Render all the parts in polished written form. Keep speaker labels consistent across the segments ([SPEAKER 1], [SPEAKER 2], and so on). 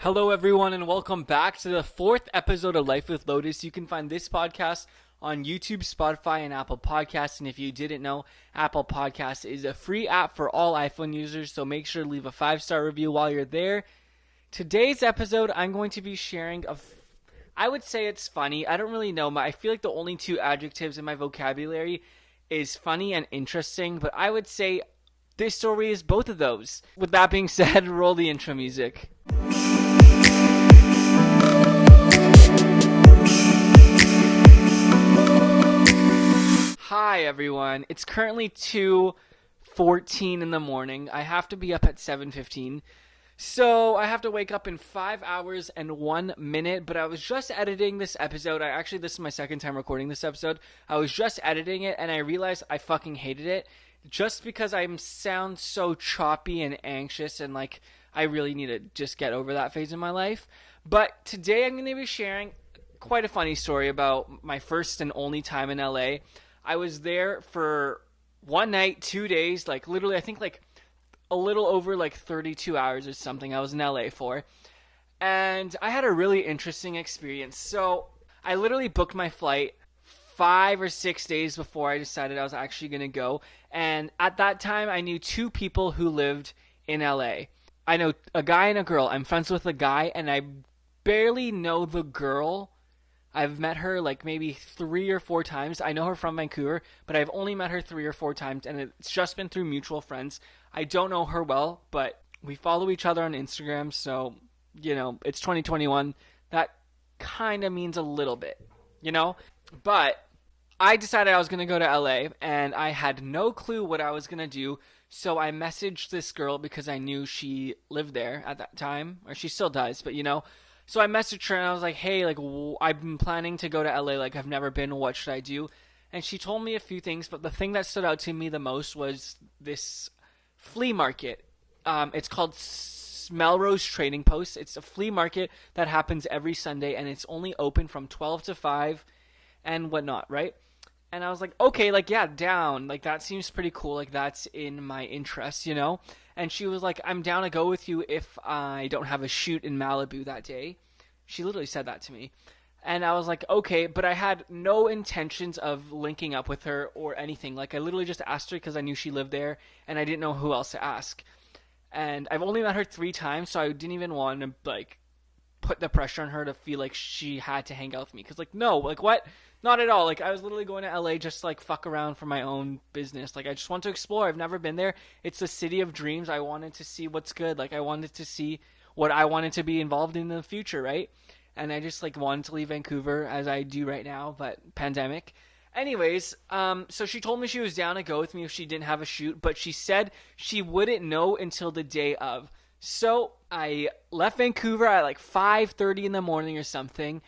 [SPEAKER 1] Hello, everyone, and welcome back to the fourth episode of Life with Lotus. You can find this podcast on YouTube, Spotify, and Apple Podcasts. And if you didn't know, Apple Podcasts is a free app for all iPhone users, so make sure to leave a 5-star review while you're there. Today's episode, I'm going to be sharing I would say it's funny. I don't really know. I feel like the only two adjectives in my vocabulary is funny and interesting, but I would say this story is both of those. With that being said, roll the intro music. Hi everyone, it's currently 2:14 in the morning. I have to be up at 7:15. So I have to wake up in 5 hours and 1 minute, but I was just editing this episode. This is my second time recording this episode. I was just editing it and I realized I fucking hated it just because I sound so choppy and anxious and like I really need to just get over that phase in my life. But today I'm going to be sharing quite a funny story about my first and only time in LA. I was there for 1 night, 2 days, like literally I think like a little over like 32 hours or something I was in LA for. And I had a really interesting experience. So I literally booked my flight 5 or 6 days before I decided I was actually going to go. And at that time I knew two people who lived in LA. I know a guy and a girl. I'm friends with a guy and I barely know the girl. I've met her like maybe 3 or 4 times. I know her from Vancouver, but I've only met her 3 or 4 times, and it's just been through mutual friends. I don't know her well, but we follow each other on Instagram, so, it's 2021. That kind of means a little bit, But I decided I was going to go to LA, and I had no clue what I was going to do, so I messaged this girl because I knew she lived there at that time, or she still does, but So I messaged her and I was like, hey, like, I've been planning to go to LA. Like, I've never been. What should I do? And she told me a few things, but the thing that stood out to me the most was this flea market. It's called Melrose Trading Post. It's a flea market that happens every Sunday, and it's only open from 12 to 5 and whatnot, right? And I was like, okay, like, yeah, down. Like, that seems pretty cool. Like, that's in my interest, And she was like, I'm down to go with you if I don't have a shoot in Malibu that day. She literally said that to me. And I was like, okay, but I had no intentions of linking up with her or anything. Like, I literally just asked her because I knew she lived there, and I didn't know who else to ask. And I've only met her 3 times, so I didn't even want to, like, put the pressure on her to feel like she had to hang out with me. Because, like, no, like, what? Not at all. Like, I was literally going to LA just, like, fuck around for my own business. Like, I just want to explore. I've never been there. It's the city of dreams. I wanted to see what's good. Like, I wanted to see what I wanted to be involved in the future, right? And I just, like, wanted to leave Vancouver, as I do right now, but pandemic. Anyways, so she told me she was down to go with me if she didn't have a shoot, but she said she wouldn't know until the day of. So I left Vancouver at, like, 5:30 in the morning or something.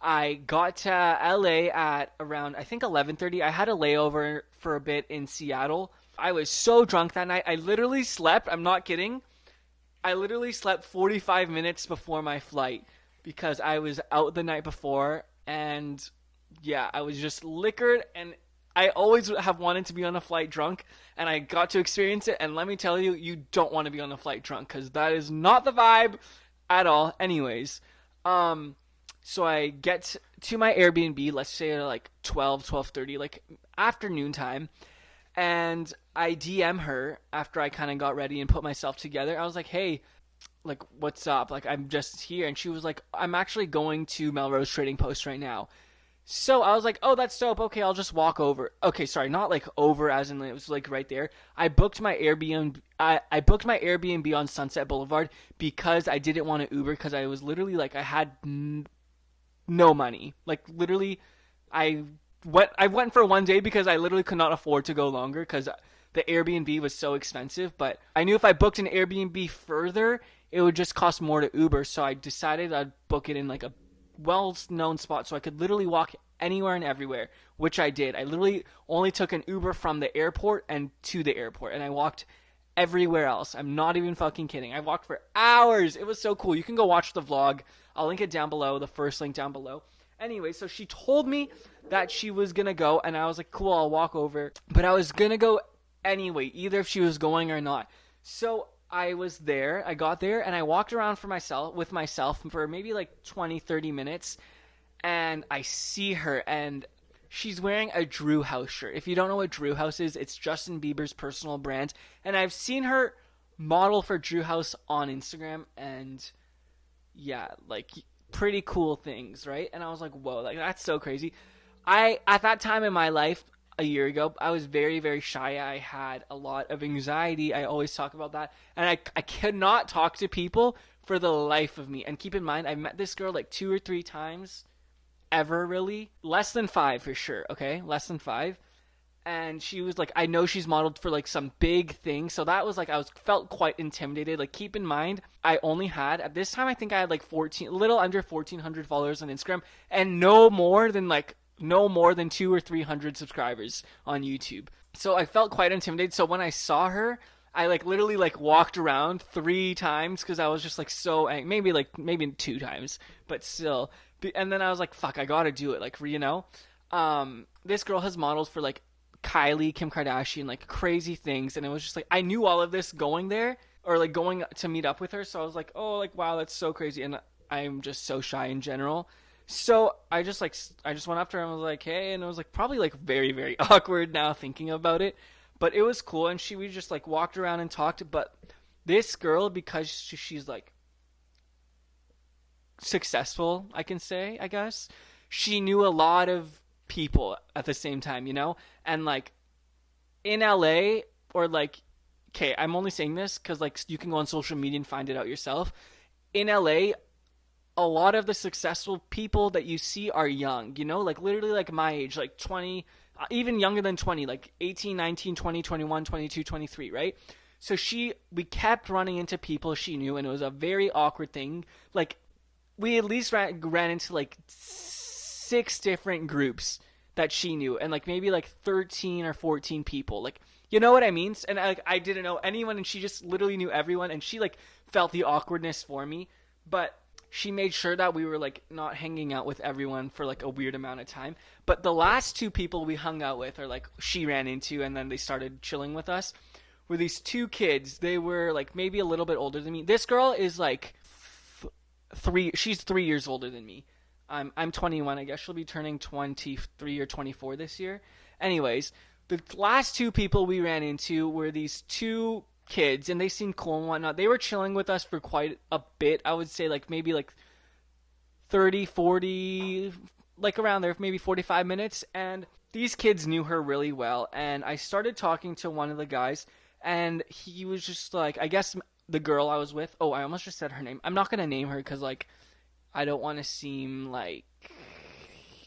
[SPEAKER 1] I got to LA at around, I think, 11:30. I had a layover for a bit in Seattle. I was so drunk that night. I literally slept. I'm not kidding. I literally slept 45 minutes before my flight because I was out the night before. And yeah, I was just liquored. And I always have wanted to be on a flight drunk. And I got to experience it. And let me tell you, you don't want to be on a flight drunk because that is not the vibe at all. Anyways, so I get to my Airbnb, let's say at like 12:30, like afternoon time, and I DM her after I kind of got ready and put myself together. I was like, hey, like, what's up? Like, I'm just here. And she was like, I'm actually going to Melrose Trading Post right now. So I was like, oh, that's dope. Okay, I'll just walk over. Okay, sorry, not like over as in it was like right there. I booked my Airbnb. I booked my Airbnb on Sunset Boulevard because I didn't want to Uber because I was literally like I had no money. Like, literally, I went for 1 day because I literally could not afford to go longer because the Airbnb was so expensive. But I knew if I booked an Airbnb further, it would just cost more to Uber. So I decided I'd book it in like a well-known spot so I could literally walk anywhere and everywhere, which I did. I literally only took an Uber from the airport and to the airport, and I walked everywhere else. I'm not even fucking kidding. I walked for hours. It was so cool. You can go watch the vlog. I'll link it down below, the first link down below. Anyway, so she told me that she was going to go, and I was like, cool, I'll walk over. But I was going to go anyway, either if she was going or not. So I got there and I walked around with myself for maybe like 20, 30 minutes, and I see her, and she's wearing a Drew House shirt. If you don't know what Drew House is, it's Justin Bieber's personal brand, and I've seen her model for Drew House on Instagram, and yeah, like pretty cool things, right? And I was like, whoa, like that's so crazy. At that time in my life, a year ago, I was very, very shy. I had a lot of anxiety. I always talk about that. And I could not talk to people for the life of me. And keep in mind, I met this girl like 2 or 3 times ever, really. Less than 5 for sure, okay? Less than 5. And she was like, I know she's modeled for like some big thing. So that was like, felt quite intimidated. Like, keep in mind, I only had, at this time, I think I had like 14, a little under 1,400 followers on Instagram, and no more than 200 or 300 subscribers on YouTube. So I felt quite intimidated. So when I saw her, I like literally like walked around 3 times because I was just like so angry. Maybe 2 times, but still. And then I was like, fuck, I gotta do it. Like, you know, this girl has modeled for like Kylie, Kim Kardashian, like crazy things. And it was just like, I knew all of this going there, or like going to meet up with her. So I was like, oh, like, wow, that's so crazy. And I'm just so shy in general. So I just went up to her and was like, hey, and it was like probably like very, very awkward now thinking about it, but it was cool. And we just like walked around and talked. But this girl, because she's like successful, I can say, I guess, she knew a lot of people at the same time, you know? And like in LA, or like, okay, I'm only saying this because like you can go on social media and find it out yourself. In LA, a lot of the successful people that you see are young, you know, like literally like my age, like 20, even younger than 20, like 18, 19, 20, 21, 22, 23, right? So we kept running into people she knew, and it was a very awkward thing. Like, we at least ran into like 6 different groups that she knew, and like maybe like 13 or 14 people, like, you know what I mean? And I didn't know anyone, and she just literally knew everyone, and she like felt the awkwardness for me, but she made sure that we were like not hanging out with everyone for like a weird amount of time. But the last 2 people we hung out with, or like she ran into and then they started chilling with us, were these 2 kids. They were like maybe a little bit older than me. This girl is like she's 3 years older than me. I'm 21. I guess she'll be turning 23 or 24 this year. Anyways, the last 2 people we ran into were these 2 kids, and they seemed cool and whatnot. They were chilling with us for quite a bit. I would say like maybe like 30, 40, like around there, maybe 45 minutes. And these kids knew her really well. And I started talking to one of the guys, and he was just like, I guess the girl I was with, oh, I almost just said her name. I'm not going to name her because like, I don't want to seem like,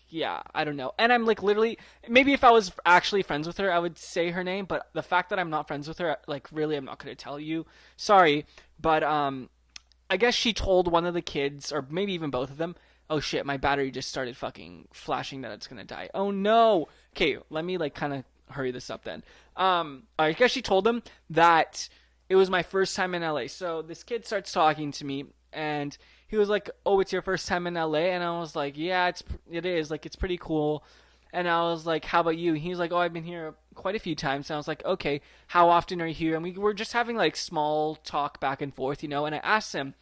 [SPEAKER 1] yeah, I don't know. And I'm like literally, maybe if I was actually friends with her, I would say her name. But the fact that I'm not friends with her, like really, I'm not going to tell you. Sorry. But I guess she told one of the kids, or maybe even both of them, oh shit, my battery just started fucking flashing that it's going to die. Oh no. Okay, let me like kind of hurry this up then. I guess she told them that it was my first time in LA. So this kid starts talking to me, and he was like, oh, it's your first time in LA? And I was like, yeah, it is. Like, it's pretty cool. And I was like, how about you? And he was like, oh, I've been here quite a few times. And I was like, okay, how often are you here? And we were just having like small talk back and forth, you know. And I asked him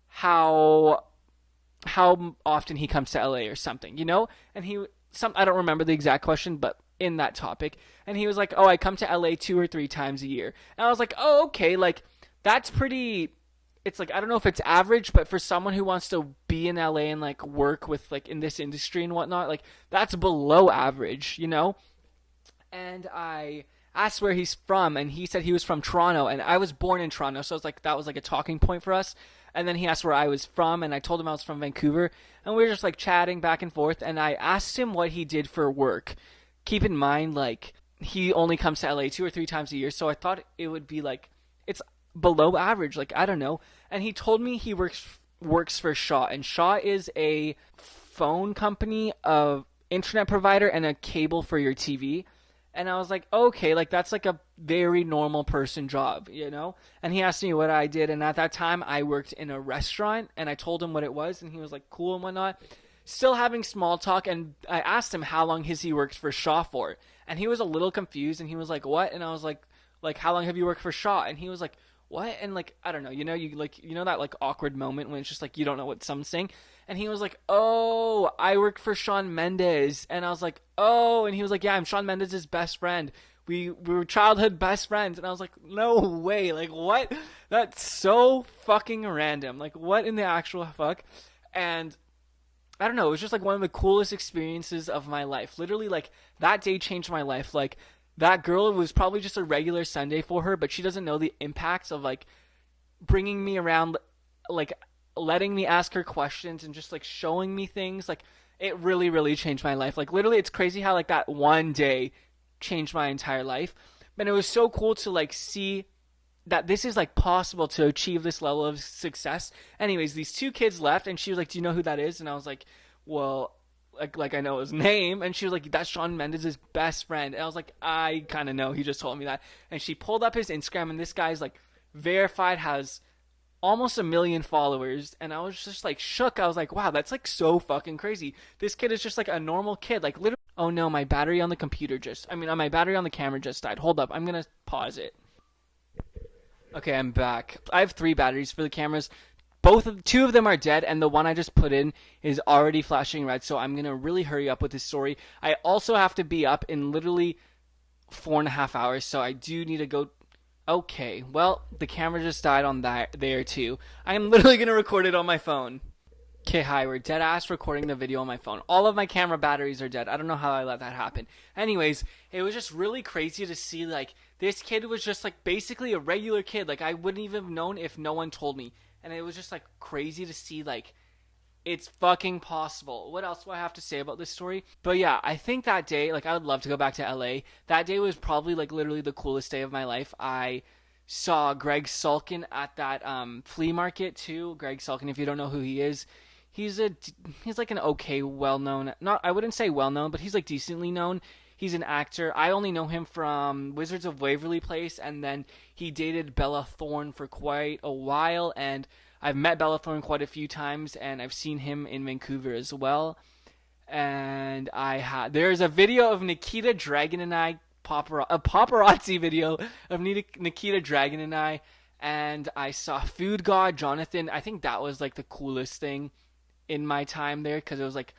[SPEAKER 1] how often he comes to LA or something, you know. And I don't remember the exact question, but in that topic. And he was like, oh, I come to LA 2 or 3 times a year. And I was like, oh, okay, like that's pretty. It's like, I don't know if it's average, but for someone who wants to be in LA and like work with like in this industry and whatnot, like that's below average, you know? And I asked where he's from, and he said he was from Toronto, and I was born in Toronto. So it's like, that was like a talking point for us. And then he asked where I was from, and I told him I was from Vancouver, and we were just like chatting back and forth. And I asked him what he did for work. Keep in mind, like he only comes to LA 2 or 3 times a year. So I thought it would be like, it's below average, like I don't know. And he told me he works for Shaw, and Shaw is a phone company, of internet provider, and a cable for your TV. And I was like, okay, like that's like a very normal person job, you know. And he asked me what I did, and at that time I worked in a restaurant, and I told him what it was, and he was like cool and whatnot, still having small talk. And I asked him how long he worked for Shaw for, and he was a little confused, and he was like, what? And I was like how long have you worked for Shaw? And he was like, what? And like, I don't know, you know that like awkward moment when it's just like you don't know what someone's saying. And he was like, "Oh, I work for Shawn Mendes." And I was like, "Oh," and he was like, "Yeah, I'm Shawn Mendes' best friend. We were childhood best friends." And I was like, "No way. Like, what? That's so fucking random. Like, what in the actual fuck?" And I don't know, it was just like one of the coolest experiences of my life. Literally, like, that day changed my life. Like, that girl was probably just a regular Sunday for her, but she doesn't know the impacts of like bringing me around, like letting me ask her questions and just like showing me things. Like, it really, really changed my life. Like, literally, it's crazy how like that one day changed my entire life. And it was so cool to like see that this is like possible to achieve this level of success. Anyways, these two kids left, and she was like, "Do you know who that is?" And I was like, "Well, like I know his name." And she was like, "That's Shawn Mendes' best friend." And I was like, "I kind of know. He just told me that." And she pulled up his Instagram, and this guy's like verified, has almost 1 million followers. And I was just like shook. I was like, "Wow, that's like so fucking crazy. This kid is just like a normal kid." Like, literally. Oh no, my battery on the computer my battery on the camera just died. Hold up, I'm gonna pause it. Okay, I'm back. I have 3 batteries for the cameras. Two of them are dead, and the one I just put in is already flashing red, so I'm gonna really hurry up with this story. I also have to be up in literally 4.5 hours, so I do need to go. Okay, well, the camera just died on that there too. I'm literally gonna record it on my phone. Okay, hi, we're dead ass recording the video on my phone. All of my camera batteries are dead. I don't know how I let that happen. Anyways, it was just really crazy to see, like, this kid was just, like, basically a regular kid. Like, I wouldn't even have known if no one told me. And it was just, like, crazy to see, like, it's fucking possible. What else do I have to say about this story? But yeah, I think that day, like, I would love to go back to LA. That day was probably, like, literally the coolest day of my life. I saw Greg Sulkin at that flea market, too. Greg Sulkin, if you don't know who he is, he's like an okay, well-known, not, I wouldn't say well-known, but he's like decently known. He's an actor. I only know him from Wizards of Waverly Place, and then he dated Bella Thorne for quite a while, and I've met Bella Thorne quite a few times, and I've seen him in Vancouver as well. And there's a video of Nikita Dragon and I, a paparazzi video of Nikita Dragon and I saw Food God Jonathan. I think that was like the coolest thing in my time there, because it was like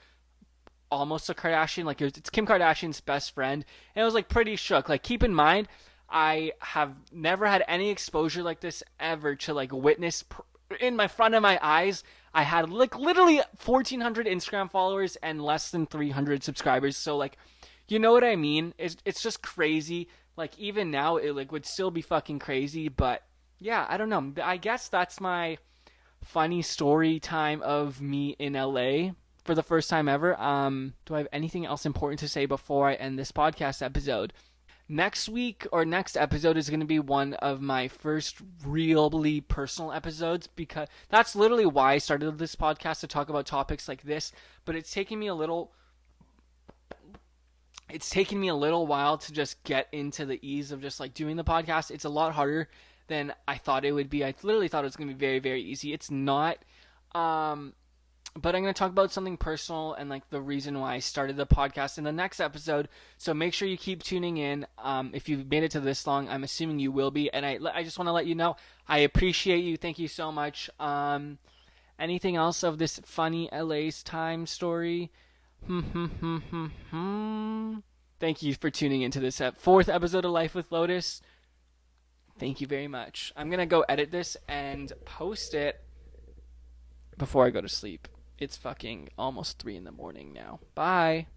[SPEAKER 1] almost a Kardashian, like it's Kim Kardashian's best friend, and it was like pretty shook. Like, keep in mind, I have never had any exposure like this ever to like witness in my front of my eyes. I had like literally 1,400 Instagram followers and less than 300 subscribers, so like, you know what I mean? It's just crazy. Like, even now it like would still be fucking crazy, but yeah, I don't know. I guess that's my funny story time of me in LA for the first time ever. Do I have anything else important to say before I end this podcast episode? Next week or next episode is going to be one of my first really personal episodes, because that's literally why I started this podcast, to talk about topics like this. But it's taken me a little while to just get into the ease of just like doing the podcast. It's a lot harder than I thought it would be. I literally thought it was going to be very, very easy. It's not. But I'm going to talk about something personal and like the reason why I started the podcast in the next episode. So make sure you keep tuning in. If you've made it to this long, I'm assuming you will be. And I just want to let you know, I appreciate you. Thank you so much. Anything else of this funny LA's time story? Thank you for tuning into this 4th episode of Life with Lotus. Thank you very much. I'm going to go edit this and post it before I go to sleep. It's fucking almost 3 in the morning now. Bye.